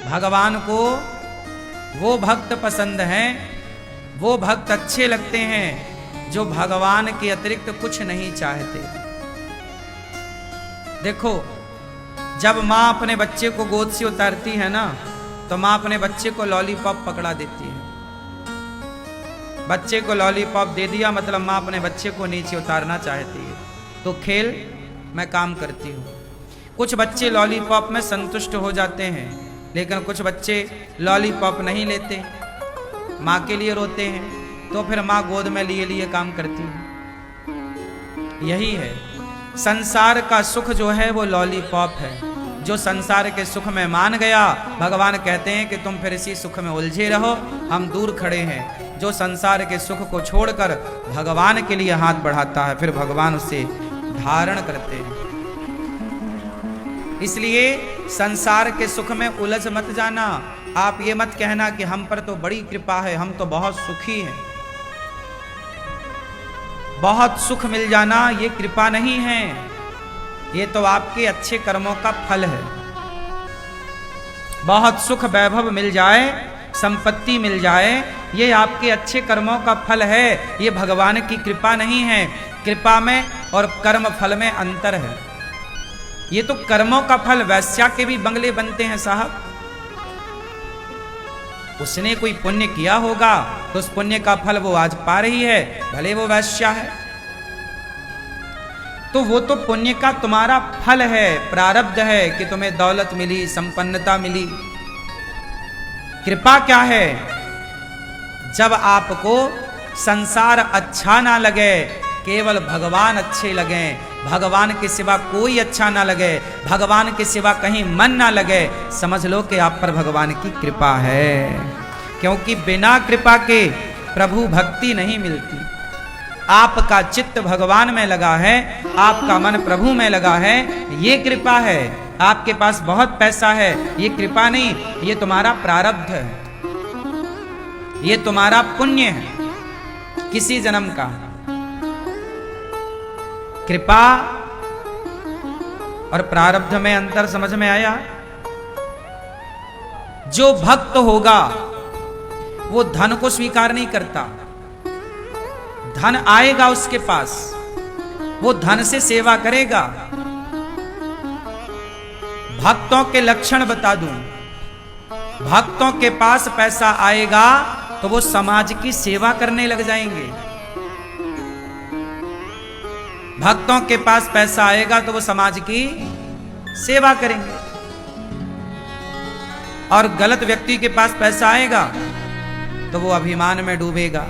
भगवान को वो भक्त पसंद हैं, वो भक्त अच्छे लगते हैं जो भगवान के अतिरिक्त कुछ नहीं चाहते। देखो, जब माँ अपने बच्चे को गोद से उतारती है ना, तो माँ अपने बच्चे को लॉलीपॉप पकड़ा देती है। बच्चे को लॉलीपॉप दे दिया मतलब माँ अपने बच्चे को नीचे उतारना चाहती है। तो खेल, मैं काम करती हूँ। कुछ बच्चे लॉलीपॉप में संतुष्ट हो जाते हैं, लेकिन कुछ बच्चे लॉलीपॉप नहीं लेते, माँ के लिए रोते हैं, तो फिर माँ गोद में लिए लिए काम करती है। यही है, संसार का सुख जो है वो लॉलीपॉप है। जो संसार के सुख में मान गया, भगवान कहते हैं कि तुम फिर इसी सुख में उलझे रहो, हम दूर खड़े हैं। जो संसार के सुख को छोड़कर भगवान के लिए हाथ बढ़ाता है, फिर भगवान उसे धारण करते हैं। इसलिए संसार के सुख में उलझ मत जाना। आप ये मत कहना कि हम पर तो बड़ी कृपा है, हम तो बहुत सुखी हैं। बहुत सुख मिल जाना ये कृपा नहीं है, ये तो आपके अच्छे कर्मों का फल है। बहुत सुख वैभव मिल जाए, संपत्ति मिल जाए, ये आपके अच्छे कर्मों का फल है, ये भगवान की कृपा नहीं है। कृपा में और कर्म फल में अंतर है। ये तो कर्मों का फल, वैश्या के भी बंगले बनते हैं साहब। उसने कोई पुण्य किया होगा तो उस पुण्य का फल वो आज पा रही है, भले वो वैश्या है। तो वो तो पुण्य का तुम्हारा फल है, प्रारब्ध है कि तुम्हें दौलत मिली, संपन्नता मिली। कृपा क्या है? जब आपको संसार अच्छा ना लगे, केवल भगवान अच्छे लगे, भगवान के सिवा कोई अच्छा ना लगे, भगवान के सिवा कहीं मन ना लगे, समझ लो कि आप पर भगवान की कृपा है। क्योंकि बिना कृपा के प्रभु भक्ति नहीं मिलती। आपका चित्त भगवान में लगा है, आपका मन प्रभु में लगा है, ये कृपा है। आपके पास बहुत पैसा है, ये कृपा नहीं, ये तुम्हारा प्रारब्ध है, ये तुम्हारा पुण्य है किसी जन्म का। कृपा और प्रारब्ध में अंतर समझ में आया? जो भक्त होगा वो धन को स्वीकार नहीं करता। धन आएगा उसके पास, वो धन से सेवा करेगा। भक्तों के लक्षण बता दूं, भक्तों के पास पैसा आएगा तो वो समाज की सेवा करने लग जाएंगे। भक्तों के पास पैसा आएगा तो वो समाज की सेवा करेंगे। और गलत व्यक्ति के पास पैसा आएगा तो वो अभिमान में डूबेगा,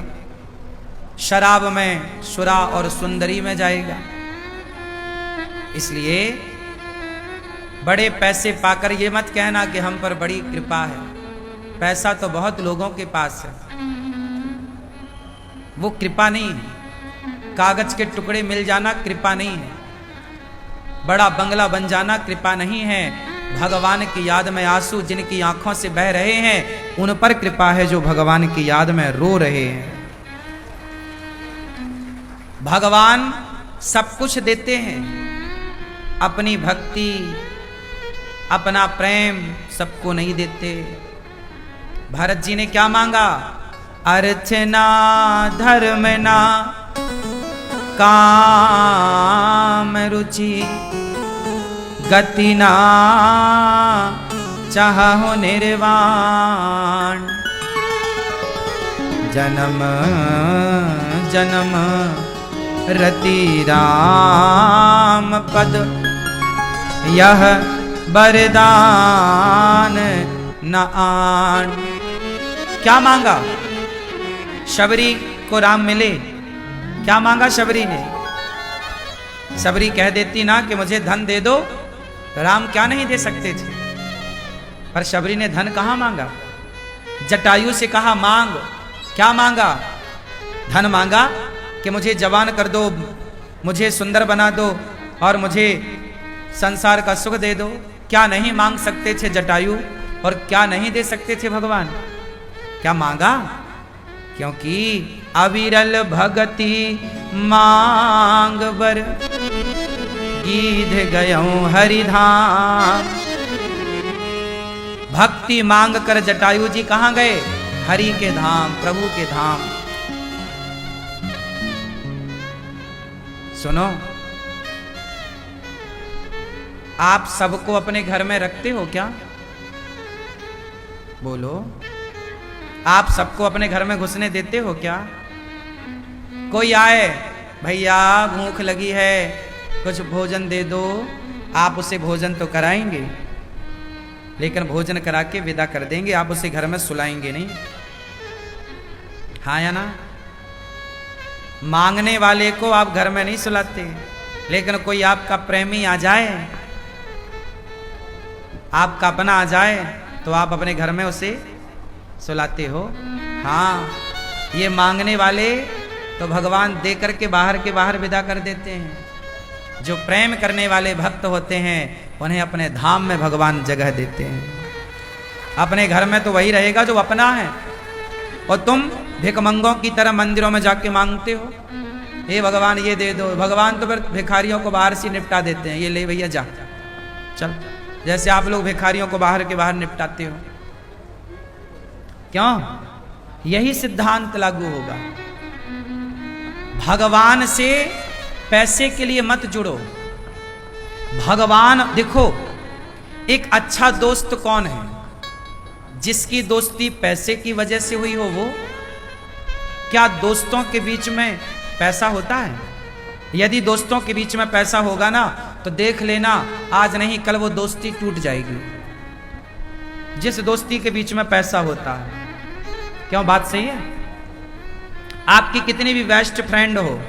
शराब में, शुरा और सुंदरी में जाएगा। इसलिए बड़े पैसे पाकर ये मत कहना कि हम पर बड़ी कृपा है। पैसा तो बहुत लोगों के पास है, वो कृपा नहीं है। कागज के टुकड़े मिल जाना कृपा नहीं है, बड़ा बंगला बन जाना कृपा नहीं है। भगवान की याद में आंसू जिनकी आंखों से बह रहे हैं, उन पर कृपा है जो भगवान की याद में रो रहे हैं। भगवान सब कुछ देते हैं, अपनी भक्ति, अपना प्रेम सबको नहीं देते। भरत जी ने क्या मांगा? अर्चना धर्मना काम रुचि, गति ना चाहो निर्वाण। जन्म जन्म रति राम पद, यह वरदान न आन। क्या मांगा? शबरी को राम मिले। क्या मांगा शबरी ने? शबरी कह देती ना कि मुझे धन दे दो, तो राम क्या नहीं दे सकते थे। पर शबरी ने धन कहाँ मांगा? जटायु से कहा मांग। क्या मांगा? धन मांगा कि मुझे जवान कर दो, मुझे सुंदर बना दो और मुझे संसार का सुख दे दो। क्या नहीं मांग सकते थे जटायु? और क्या नहीं दे सकते थे भगवान? क्या मांगा? क्योंकि अविरल भगति मांग बर, गीध गयो हरिधाम। भक्ति मांग कर जटायु जी कहां गए? हरि के धाम, प्रभु के धाम। सुनो, आप सबको अपने घर में रखते हो क्या? बोलो, आप सबको अपने घर में घुसने देते हो क्या? कोई आए, भैया भूख लगी है, कुछ भोजन दे दो, आप उसे भोजन तो कराएंगे, लेकिन भोजन करा के विदा कर देंगे, आप उसे घर में सुलाएंगे नहीं। हाँ या ना? मांगने वाले को आप घर में नहीं सुलाते, लेकिन कोई आपका प्रेमी आ जाए, आपका अपना आ जाए, तो आप अपने घर में उसे सुलाते हो। हाँ, ये मांगने वाले तो भगवान दे करके बाहर के बाहर विदा कर देते हैं। जो प्रेम करने वाले भक्त होते हैं उन्हें अपने धाम में भगवान जगह देते हैं। अपने घर में तो वही रहेगा जो अपना है, और तुम भिखमंगों की तरह मंदिरों में जाके मांगते हो, हे भगवान ये दे दो। भगवान तो फिर भिखारियों को बाहर से निपटा देते हैं, ये ले भैया जा, चल। जैसे आप लोग भिखारियों को बाहर के बाहर निपटाते हो, क्यों? यही सिद्धांत लागू होगा। भगवान से पैसे के लिए मत जुड़ो। भगवान, देखो, एक अच्छा दोस्त कौन है? जिसकी दोस्ती पैसे की वजह से हुई हो वो। क्या दोस्तों के बीच में पैसा होता है? यदि दोस्तों के बीच में पैसा होगा ना, तो देख लेना आज नहीं कल वो दोस्ती टूट जाएगी। जिस दोस्ती के बीच में पैसा होता है, क्यों? बात सही है? आपकी कितनी भी बेस्ट फ्रेंड हो,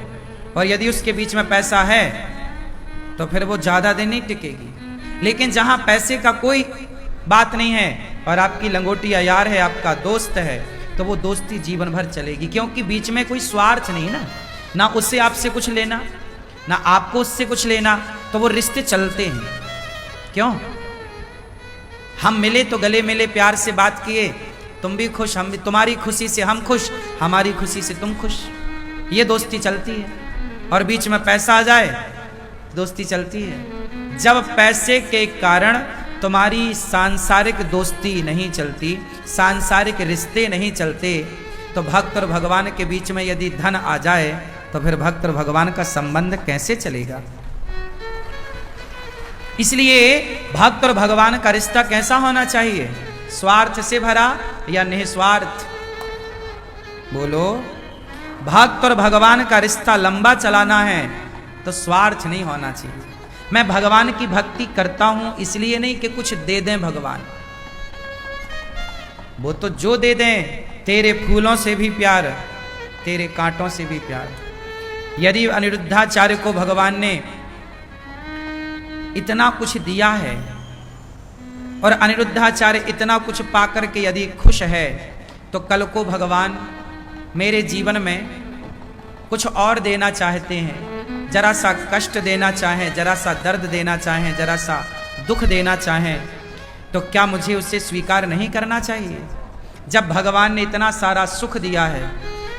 और यदि उसके बीच में पैसा है तो फिर वो ज्यादा दिन नहीं टिकेगी। लेकिन जहां पैसे का कोई बात नहीं है और आपकी लंगोटिया यार है, आपका दोस्त है, तो वो दोस्ती जीवन भर चलेगी, क्योंकि बीच में कोई स्वार्थ नहीं ना उससे आपसे कुछ लेना, ना आपको उससे कुछ लेना, तो वो रिश्ते चलते हैं। क्यों? हम मिले तो गले मिले, प्यार से बात किए, तुम भी खुश, हम भी, तुम्हारी खुशी से हम खुश, हमारी खुशी से तुम खुश, ये दोस्ती चलती है। और बीच में पैसा आ जाए, दोस्ती चलती है। जब पैसे के कारण तुम्हारी सांसारिक दोस्ती नहीं चलती, सांसारिक रिश्ते नहीं चलते, तो भक्त और भगवान के बीच में यदि धन आ जाए तो फिर भक्त और भगवान का संबंध कैसे चलेगा? इसलिए भक्त और भगवान का रिश्ता कैसा होना चाहिए? स्वार्थ से भरा या निस्वार्थ? बोलो, भक्त और भगवान का रिश्ता लंबा चलाना है तो स्वार्थ नहीं होना चाहिए। मैं भगवान की भक्ति करता हूं इसलिए नहीं कि कुछ दे दें भगवान, वो तो जो दे दें, तेरे फूलों से भी प्यार, तेरे कांटों से भी प्यार। यदि अनिरुद्धाचार्य को भगवान ने इतना कुछ दिया है और अनिरुद्धाचार्य इतना कुछ पाकर के यदि खुश है, तो कल को भगवान मेरे जीवन में कुछ और देना चाहते हैं, जरा सा कष्ट देना चाहें, जरा सा दर्द देना चाहें, जरा सा दुख देना चाहें, तो क्या मुझे उसे स्वीकार नहीं करना चाहिए? जब भगवान ने इतना सारा सुख दिया है,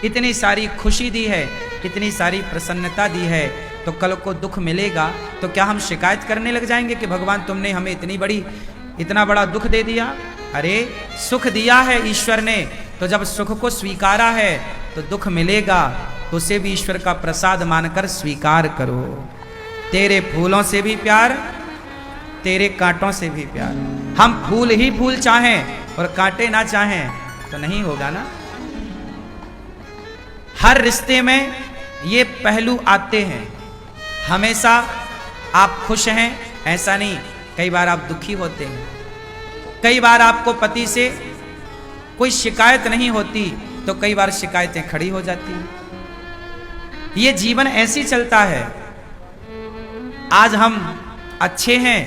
इतनी सारी खुशी दी है, इतनी सारी प्रसन्नता दी है, तो कल को दुख मिलेगा तो क्या हम शिकायत करने लग जाएंगे कि भगवान तुमने हमें इतना बड़ा दुख दे दिया? अरे सुख दिया है ईश्वर ने, तो जब सुख को स्वीकारा है तो दुख मिलेगा, तो उसे भी ईश्वर का प्रसाद मानकर स्वीकार करो। तेरे फूलों से भी प्यार, तेरे कांटों से भी प्यार। हम फूल ही फूल चाहें और कांटे ना चाहें तो नहीं होगा ना। हर रिश्ते में ये पहलू आते हैं। हमेशा आप खुश हैं ऐसा नहीं, कई बार आप दुखी होते हैं, कई बार आपको पति से कोई शिकायत नहीं होती तो कई बार शिकायतें खड़ी हो जाती हैं। ये जीवन ऐसे चलता है। आज हम अच्छे हैं,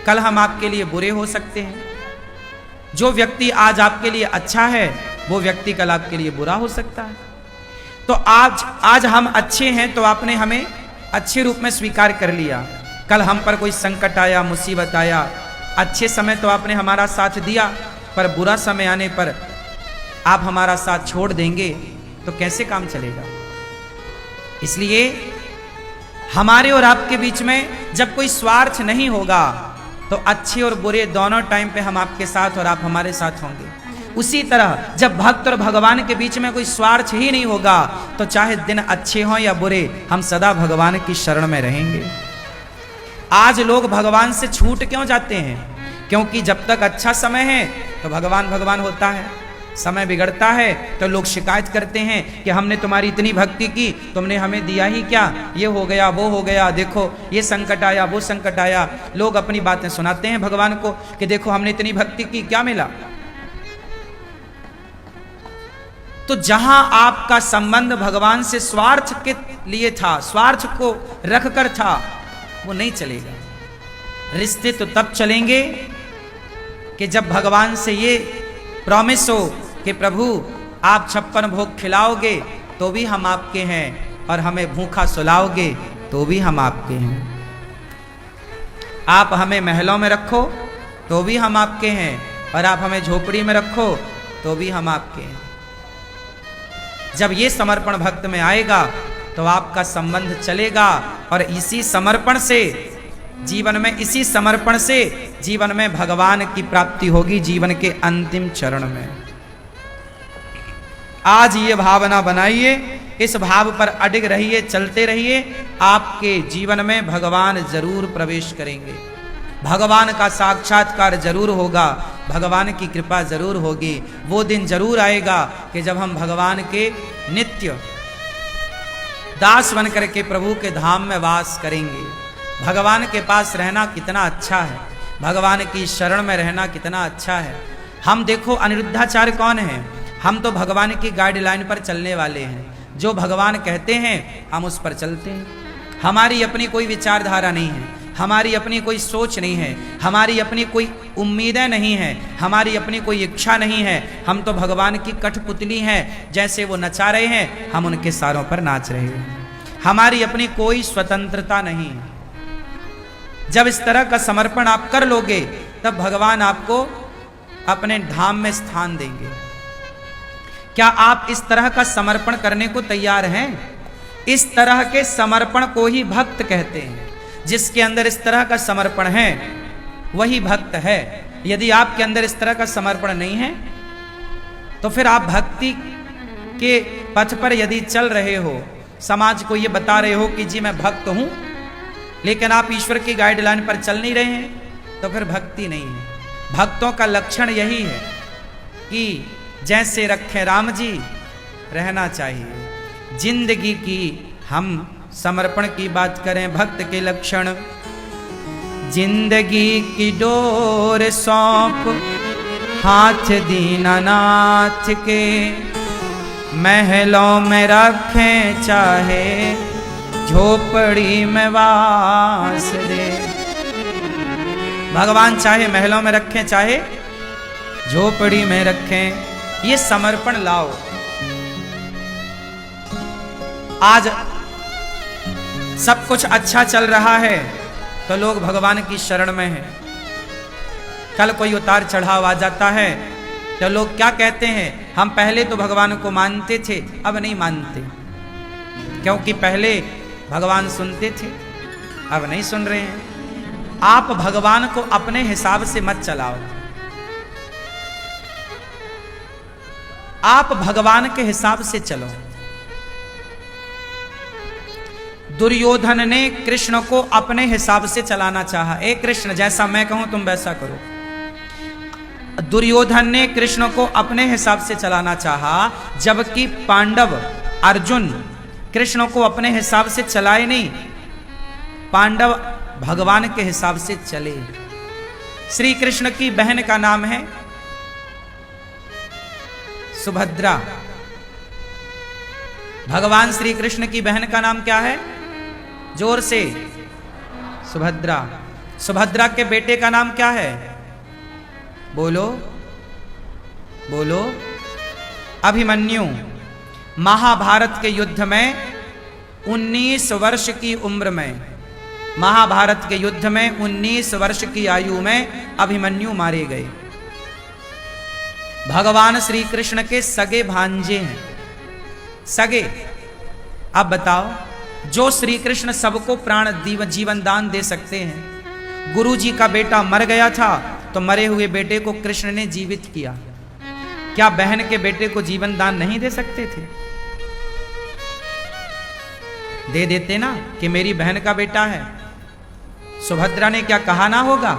कल हम आपके लिए बुरे हो सकते हैं। जो व्यक्ति आज आपके लिए अच्छा है वो व्यक्ति कल आपके लिए बुरा हो सकता है। तो आज हम अच्छे हैं तो आपने हमें अच्छे रूप में स्वीकार कर लिया, कल हम पर कोई संकट आया, मुसीबत आया, अच्छे समय तो आपने हमारा साथ दिया, पर बुरा समय आने पर आप हमारा साथ छोड़ देंगे तो कैसे काम चलेगा? इसलिए हमारे और आपके बीच में जब कोई स्वार्थ नहीं होगा तो अच्छे और बुरे दोनों टाइम पे हम आपके साथ और आप हमारे साथ होंगे। उसी तरह जब भक्त और भगवान के बीच में कोई स्वार्थ ही नहीं होगा तो चाहे दिन अच्छे हों या बुरे, हम सदा भगवान की शरण में रहेंगे। आज लोग भगवान से छूट क्यों जाते हैं? क्योंकि जब तक अच्छा समय है तो भगवान भगवान होता है, समय बिगड़ता है तो लोग शिकायत करते हैं कि हमने तुम्हारी इतनी भक्ति की, तुमने हमें दिया ही क्या, ये हो गया वो हो गया, देखो ये संकट आया वो संकट आया। लोग अपनी बातें सुनाते हैं भगवान को कि देखो हमने इतनी भक्ति की, क्या मिला। तो जहां आपका संबंध भगवान से स्वार्थ के लिए था, स्वार्थ को रखकर था, वो नहीं चलेगा। रिश्ते तो तब चलेंगे कि जब भगवान से ये प्रॉमिस हो कि प्रभु आप 56 भोग खिलाओगे तो भी हम आपके हैं, और हमें भूखा सुलाओगे तो भी हम आपके हैं। आप हमें महलों में रखो तो भी हम आपके हैं, और आप हमें झोपड़ी में रखो तो भी हम आपके हैं। जब ये समर्पण भक्त में आएगा तो आपका संबंध चलेगा, और इसी समर्पण से जीवन में, इसी समर्पण से जीवन में भगवान की प्राप्ति होगी, जीवन के अंतिम चरण में। आज ये भावना बनाइए, इस भाव पर अडिग रहिए, चलते रहिए, आपके जीवन में भगवान जरूर प्रवेश करेंगे, भगवान का साक्षात्कार जरूर होगा, भगवान की कृपा जरूर होगी। वो दिन जरूर आएगा कि जब हम भगवान के नित्य दास बन करके प्रभु के धाम में वास करेंगे। भगवान के पास रहना कितना अच्छा है, भगवान की शरण में रहना कितना अच्छा है। हम देखो अनिरुद्धाचार्य कौन है? हम तो भगवान की गाइडलाइन पर चलने वाले हैं, जो भगवान कहते हैं हम उस पर चलते हैं। हमारी अपनी कोई विचारधारा नहीं है, हमारी अपनी कोई सोच नहीं है, हमारी अपनी कोई उम्मीदें नहीं हैं, हमारी अपनी कोई इच्छा नहीं है। हम तो भगवान की कठपुतली हैं, जैसे वो नचा रहे हैं हम उनके सारों पर नाच रहे हैं। हमारी अपनी कोई स्वतंत्रता नहीं है। जब इस तरह का समर्पण आप कर लोगे तब भगवान आपको अपने धाम में स्थान देंगे। क्या आप इस तरह का समर्पण करने को तैयार हैं? इस तरह के समर्पण को ही भक्त कहते हैं। जिसके अंदर इस तरह का समर्पण है वही भक्त है। यदि आपके अंदर इस तरह का समर्पण नहीं है तो फिर आप भक्ति के पथ पर यदि चल रहे हो, समाज को ये बता रहे हो कि जी मैं भक्त हूं, लेकिन आप ईश्वर की गाइडलाइन पर चल नहीं रहे हैं, तो फिर भक्ति नहीं है। भक्तों का लक्षण यही है कि जैसे रखे राम जी रहना चाहिए। जिंदगी की हम समर्पण की बात करें, भक्त के लक्षण, जिंदगी की डोर सौंप हाथ दीनानाथ के, महलों में रखें चाहे झोपड़ी में वास दे। भगवान चाहे महलों में रखें चाहे झोपड़ी में रखें, ये समर्पण लाओ। आज सब कुछ अच्छा चल रहा है तो लोग भगवान की शरण में हैं। कल कोई उतार चढ़ाव आ जाता है तो लोग क्या कहते हैं, हम पहले तो भगवान को मानते थे अब नहीं मानते, क्योंकि पहले भगवान सुनते थे अब नहीं सुन रहे हैं। आप भगवान को अपने हिसाब से मत चलाओ, आप भगवान के हिसाब से चलो। दुर्योधन ने कृष्ण को अपने हिसाब से चलाना चाहा। ए कृष्ण, जैसा मैं कहूं तुम वैसा करो। दुर्योधन ने कृष्ण को अपने हिसाब से चलाना चाहा, जबकि पांडव अर्जुन कृष्ण को अपने हिसाब से चलाए नहीं, पांडव भगवान के हिसाब से चले। श्री कृष्ण की बहन का नाम है सुभद्रा। भगवान श्री कृष्ण की बहन का नाम क्या है? जोर से, सुभद्रा। सुभद्रा के बेटे का नाम क्या है? बोलो बोलो। अभिमन्यु। महाभारत के युद्ध में 19 वर्ष की उम्र में, महाभारत के युद्ध में 19 वर्ष की आयु में अभिमन्यु मारे गए। भगवान श्री कृष्ण के सगे भांजे हैं, सगे। अब बताओ, जो श्री कृष्ण सबको प्राण जीवन दान दे सकते हैं, गुरु जी का बेटा मर गया था तो मरे हुए बेटे को कृष्ण ने जीवित किया। क्या बहन के बेटे को जीवन दान नहीं दे सकते थे? दे देते ना कि मेरी बहन का बेटा है। सुभद्रा ने क्या कहा ना होगा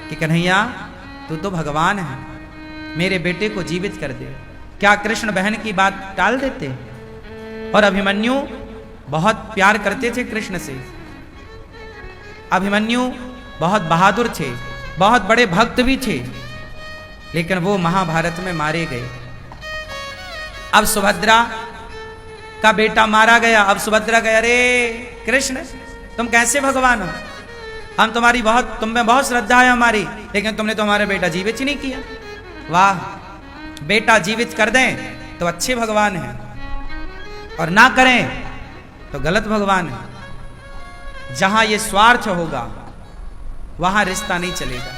कि कन्हैया तू तो भगवान है, मेरे बेटे को जीवित कर दे। क्या कृष्ण बहन की बात टाल देते? और अभिमन्यु बहुत प्यार करते थे कृष्ण से। अभिमन्यु बहुत बहादुर थे, बहुत बड़े भक्त भी थे, लेकिन वो महाभारत में मारे गए। अब सुभद्रा का बेटा मारा गया। अब सुभद्रा गया, अरे कृष्ण तुम कैसे भगवान हो? हम तुम्हारी तुम में बहुत श्रद्धा है हमारी, लेकिन तुमने तो हमारा बेटा जीवित ही नहीं किया। वाह, बेटा जीवित कर दें तो अच्छे भगवान हैं, और ना करें तो गलत भगवान है। जहां ये स्वार्थ होगा वहां रिश्ता नहीं चलेगा।